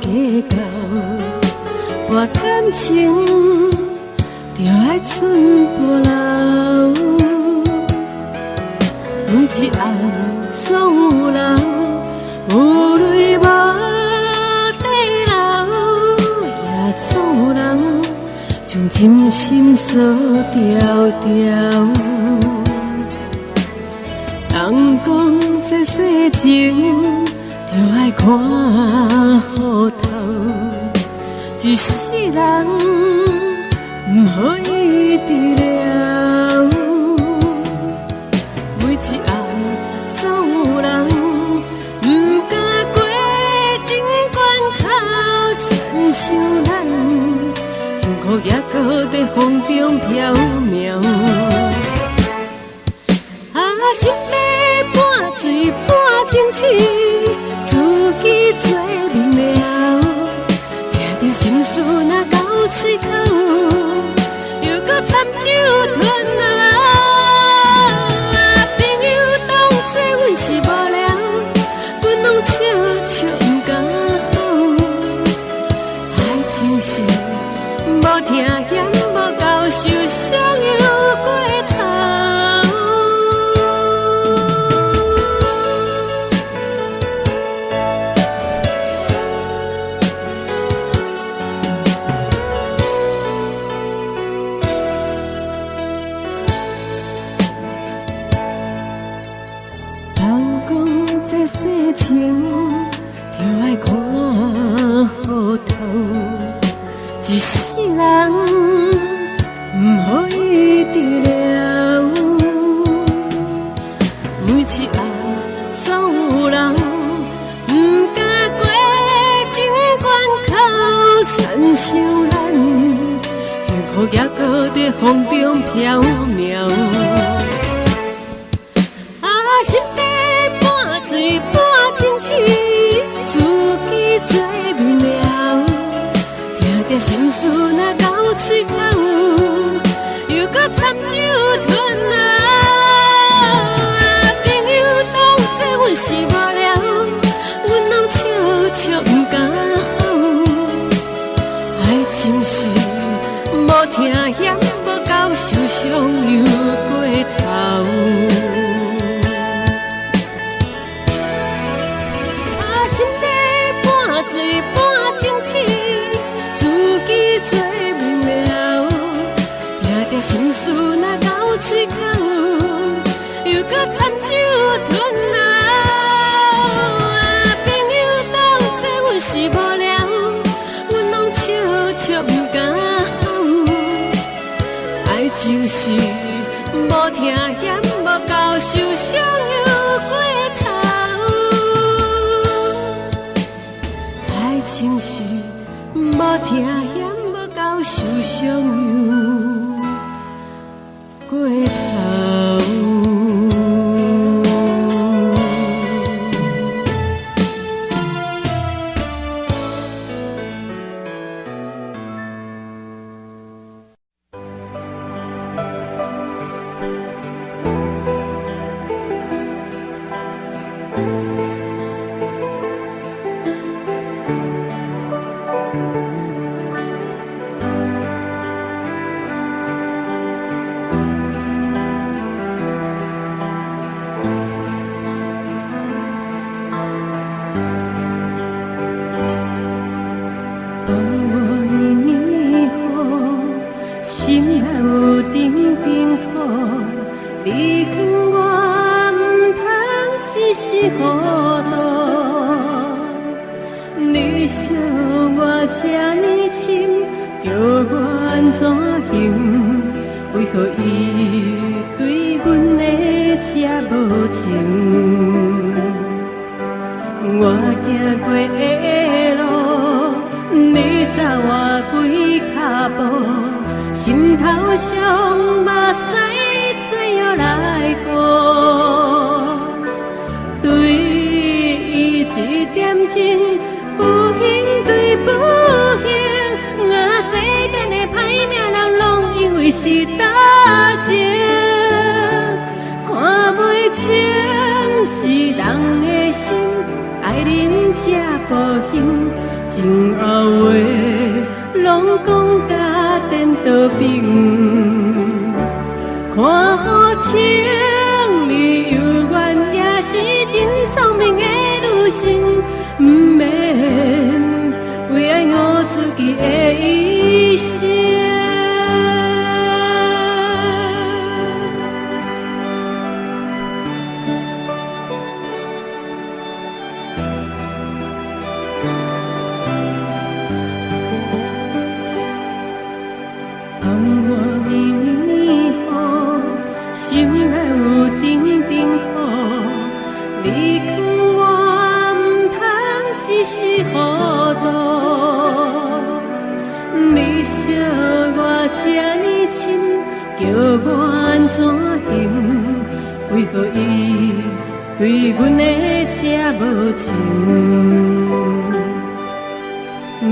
计较，博感情就爱寸步留。每一暗总有人，有泪无地流，也总有人将真心锁条条。人讲这世情，就爱看糊涂，一世人不可以治疗。每一暗总有人不敢过情关口，亲像咱幸福也搁在风中飘渺。心底半醉半清醒，自己做明了，听着心事若到嘴口，又搁掺酒吞落。朋友当作阮是无聊，阮拢笑笑不敢好。爱情是无听嫌无够受伤又过头。这世情就爱看糊涂，一世人不可以治疗。每一暗总有人不敢过情关口，亲像咱幸福也搁在风中飘渺。心底醉半清醒，自己做明了，听着心事若到嘴口，又搁掺酒吞落。朋友当作阮是无聊，阮拢笑笑不敢好。爱情是无听嫌无够受伤又过头。心底半醉半清醒，自己做明了，听着心事若到嘴口，又搁掺酒吞落。朋友当作阮是无聊，阮拢笑笑不敢好。爱情是无听嫌无够受伤又过头。爱情是无听嫌无够受伤又过头。是大情，看袂清是人的心，爱忍这无兴，前后话拢讲甲颠倒平。看好情你有缘，也是真聪明的女性，不免为爱误自己的一生。心内有沉沉土，离开我不通一时糊涂。你惜我这呢深，叫我安怎行？为何伊对阮的这无情？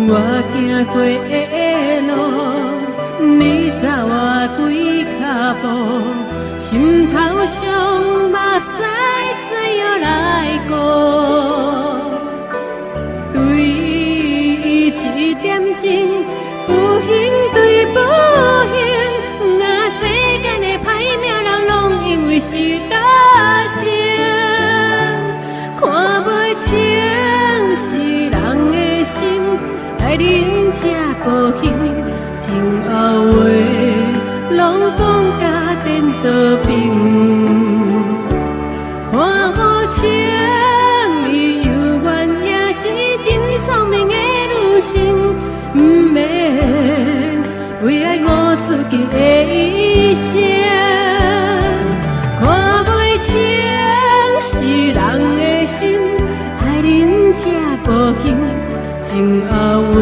我行过的路，你走我几脚步。心头上目屎怎样来过？对伊一点情，不行对不行，那世间的歹命人拢因为是大情，看袂清是人的心，爱恁这孤行，前后话拢讲甲颠倒平。看好情你有缘，也是真聪明的女性，不免为爱误自己的一生。看袂清是人的心，爱恁这孤行，前后话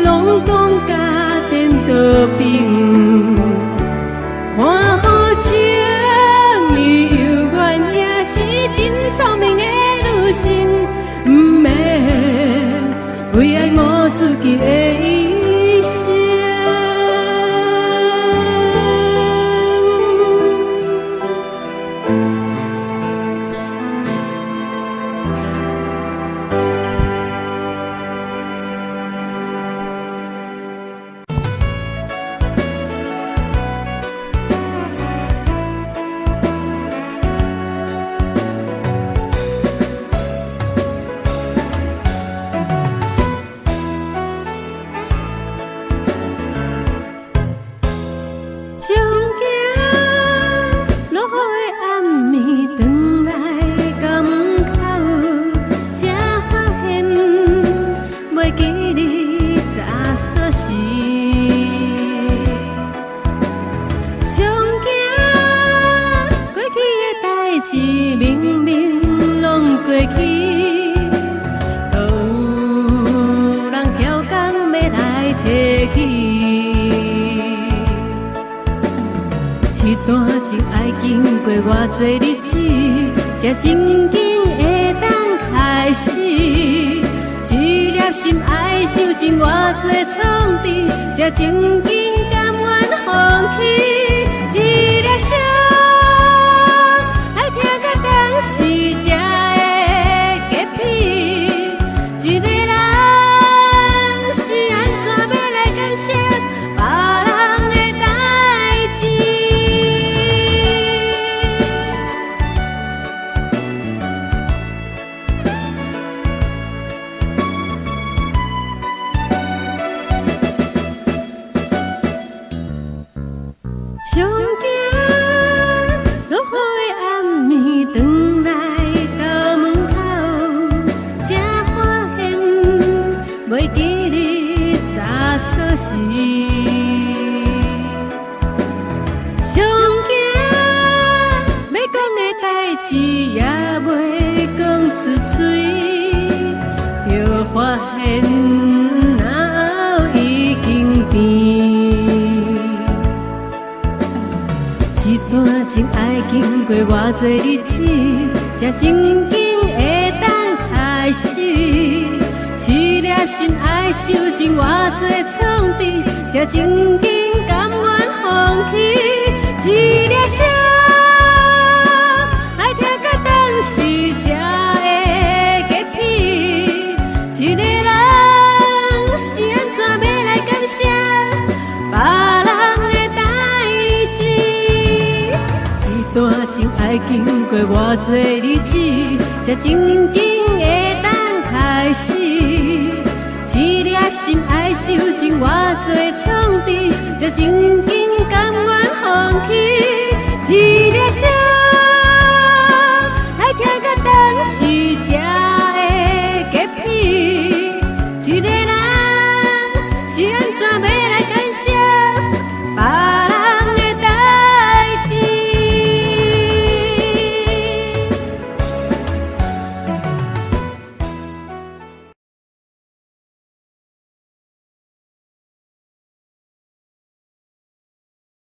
拢讲甲颠倒平。看好情你有缘，也是真聪明的女性，不免为爱误自己的一生。偌多日子，才真紧会当开始。一粒心爱受尽偌多创治，才真紧甘愿放弃。一粒心爱听到当时才会结皮。一个人是安怎要来感谢别人的代志？上惊落雨的暗暝，转来到门口，才发现袂记你早锁时。上惊要讲的代志也袂讲出嘴，就发现那后已经变。一段情爱经过偌多日子，才真紧会当开始。一粒心爱受尽偌多创治，才真紧甘愿放弃。一粒心爱听到当时才会结皮。过偌多日子，才真正会当开始。一粒心爱受尽偌多创治，才真正甘愿放弃。一粒心。